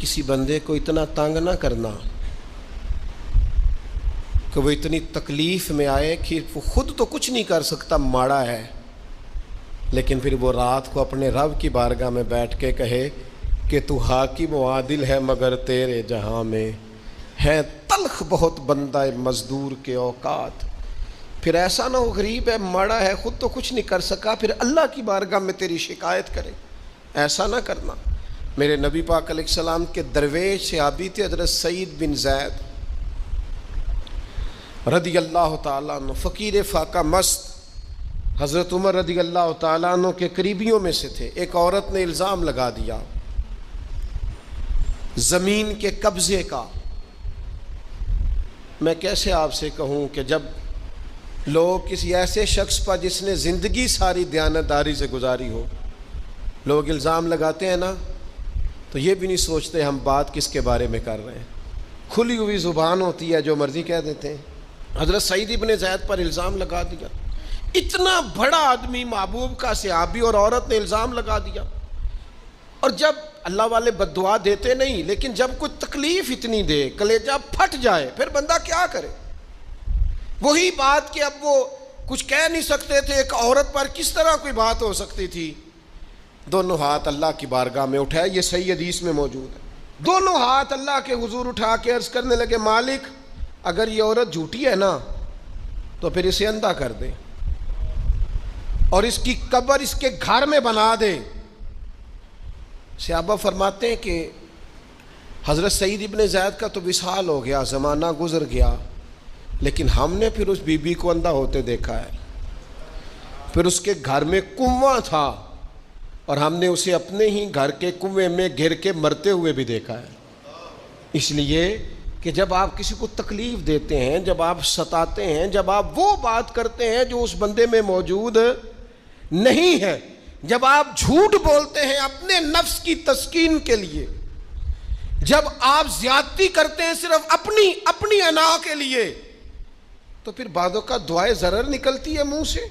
کسی بندے کو اتنا تنگ نہ کرنا کہ وہ اتنی تکلیف میں آئے کہ وہ خود تو کچھ نہیں کر سکتا، ماڑا ہے، لیکن پھر وہ رات کو اپنے رب کی بارگاہ میں بیٹھ کے کہے کہ تو حاکم و عادل ہے مگر تیرے جہاں میں ہے تلخ بہت بندہ مزدور کے اوقات۔ پھر ایسا نہ ہو غریب ہے، ماڑا ہے، خود تو کچھ نہیں کر سکا، پھر اللہ کی بارگاہ میں تیری شکایت کرے۔ ایسا نہ کرنا۔ میرے نبی پاک علیہ السلام کے درویش صحابی تھے حضرت سعید بن زید رضی اللہ تعالیٰ عنہ، فقیر فاقہ مست، حضرت عمر رضی اللہ تعالیٰ عنہ کے قریبیوں میں سے تھے۔ ایک عورت نے الزام لگا دیا زمین کے قبضے کا۔ میں کیسے آپ سے کہوں کہ جب لوگ کسی ایسے شخص پر جس نے زندگی ساری دیانتداری سے گزاری ہو، لوگ الزام لگاتے ہیں نا، تو یہ بھی نہیں سوچتے ہم بات کس کے بارے میں کر رہے ہیں، کھلی ہوئی زبان ہوتی ہے، جو مرضی کہہ دیتے ہیں۔ حضرت سعید بن زید پر الزام لگا دیا، اتنا بڑا آدمی، محبوب کا صحابی، اور عورت نے الزام لگا دیا۔ اور جب اللہ والے بد دعا دیتے نہیں، لیکن جب کوئی تکلیف اتنی دے، کلیجہ پھٹ جائے، پھر بندہ کیا کرے؟ وہی بات کہ اب وہ کچھ کہہ نہیں سکتے تھے، ایک عورت پر کس طرح کوئی بات ہو سکتی تھی؟ دونوں ہاتھ اللہ کی بارگاہ میں اٹھائے، یہ صحیح حدیث میں موجود ہے۔ دونوں ہاتھ اللہ کے حضور اٹھا کے عرض کرنے لگے، مالک اگر یہ عورت جھوٹی ہے نا تو پھر اسے اندھا کر دے اور اس کی قبر اس کے گھر میں بنا دے۔ صحابہ فرماتے ہیں کہ حضرت سعید بن زید کا تو وصال ہو گیا، زمانہ گزر گیا، لیکن ہم نے پھر اس بی بی کو اندھا ہوتے دیکھا ہے، پھر اس کے گھر میں کنواں تھا اور ہم نے اسے اپنے ہی گھر کے کنویں میں گر کے مرتے ہوئے بھی دیکھا ہے۔ اس لیے کہ جب آپ کسی کو تکلیف دیتے ہیں، جب آپ ستاتے ہیں، جب آپ وہ بات کرتے ہیں جو اس بندے میں موجود نہیں ہے، جب آپ جھوٹ بولتے ہیں اپنے نفس کی تسکین کے لیے، جب آپ زیادتی کرتے ہیں صرف اپنی انا کے لیے، تو پھر بعضوں کا دعائے ضرر نکلتی ہے منہ سے۔